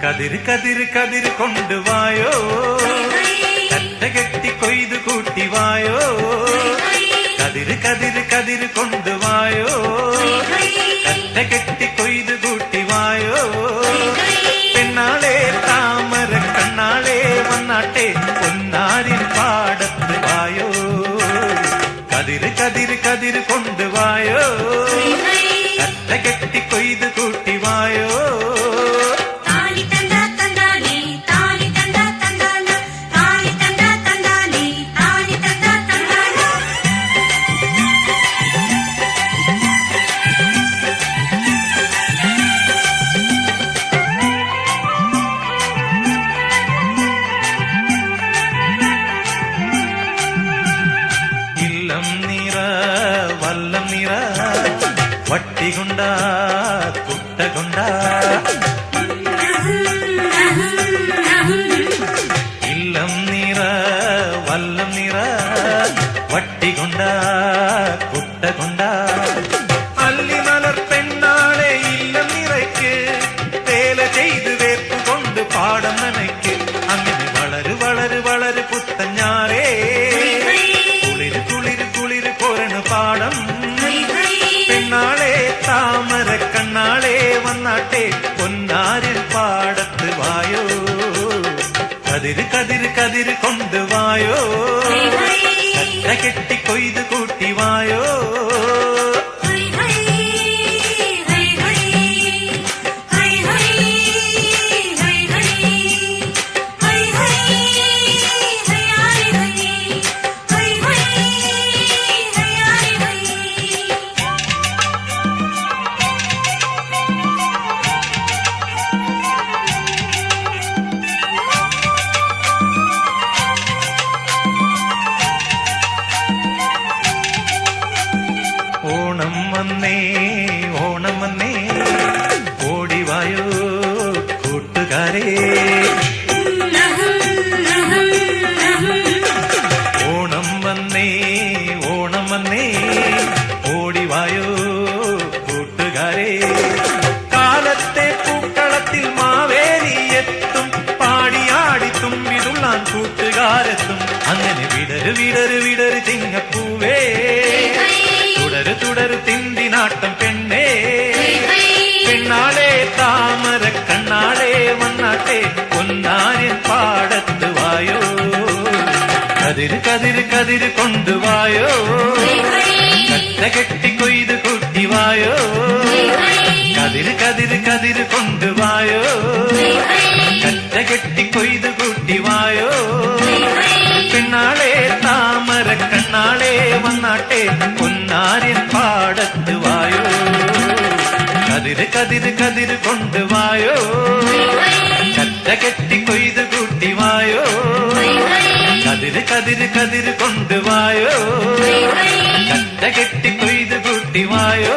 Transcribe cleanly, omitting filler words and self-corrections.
കതിര് കതിര് കതിര് കൊണ്ടുവായോ, കറ്റ കെട്ടി കൊയ്തു കൂട്ടിവായോ. കതിര് കതിര് കതിര് കൊണ്ടുവായോ, കറ്റ കെട്ടി കൊയ്തു കൂട്ടിവായോ. പെണ്ണാളെ താമര കണ്ണാളെ വന്നാട്ടെ പൊന്നാരിൻ പാടത്ത് വായോ. കതിര് കതിര് കതിര് കൊണ്ടുവായോ, കറ്റ കെട്ടി കൊയ്തു കൂട്ടിവായോ. വല്ലം നിറ വട്ടികൊണ്ട കുട്ടകൊണ്ട ഇല്ലം നിറ വല്ലം നിറ വട്ടികൊണ്ട കുട്ടകൊണ്ട. അല്ലി മലർ പെണ്ണാളെ ഇല്ലം നിറയ്ക്ക് വേല ചെയ്ത് വേർത്തുകൊണ്ട് പാടം നനയ്ക്ക്. അങ്ങനെ വളര് വളര് വളര് പുത്തഞ്ഞാറേ പാടം. പെണ്ണാളെ താമര കണ്ണാളെ വന്നാട്ടെ പൊന്നാരിൻ പാടത്ത് വായോ. കതിര് കതിര് കതിര് കൊണ്ടുവായോ, കറ്റ കെട്ടി കൊയ്ത് കൂട്ടിവായോ. ഓണം വന്നേ ഓണം വന്നേ ഓടിവായോ കൂട്ടുകാരേ. ഓണം വന്നേ ഓണം വന്നേ ഓടിവായോ കൂട്ടുകാരേ. കാലത്തെ പൂക്കളത്തിൽ മാവേലി എത്തും, പാടിയാടി തുമ്പിതുള്ളാൻ കൂട്ടുകാരെത്തും. അങ്ങനെ വിടര് വിടര് വിടര് ചിങ്ങപ്പൂവേ, തുടരു തുടരു തിന്തിനാട്ടം പെണ്ണേ. പെണ്ണാളെ താമര കണ്ണാളെ വന്നാട്ടെ പൊന്നാരിൻ പാടത്ത് വായോ. കതിര് കതിര് കതിര് കൊണ്ടുവായോ, കറ്റ കെട്ടി കൊയ്ത് കൂട്ടിവായോ. കതിര് കതിര് കതിര് കൊണ്ടുവായോ, കറ്റ കെട്ടി കൊയ്ത് കൂട്ടിവായോ. പെണ്ണാളെ താമര കണ്ണാളെ വന്നാട്ടെ പൊന്നാരിൻ പാടത്ത് വായോ. കതിര് കതിര് കതിര് കൊണ്ടുവായോ, കറ്റ കെട്ടി കൊയ്ത് കൂട്ടിവായോ. കതിര് കതിര് കതിര് കൊണ്ടുവായോ, കറ്റ കെട്ടി കൊയ്ത് കൂട്ടിവായോ.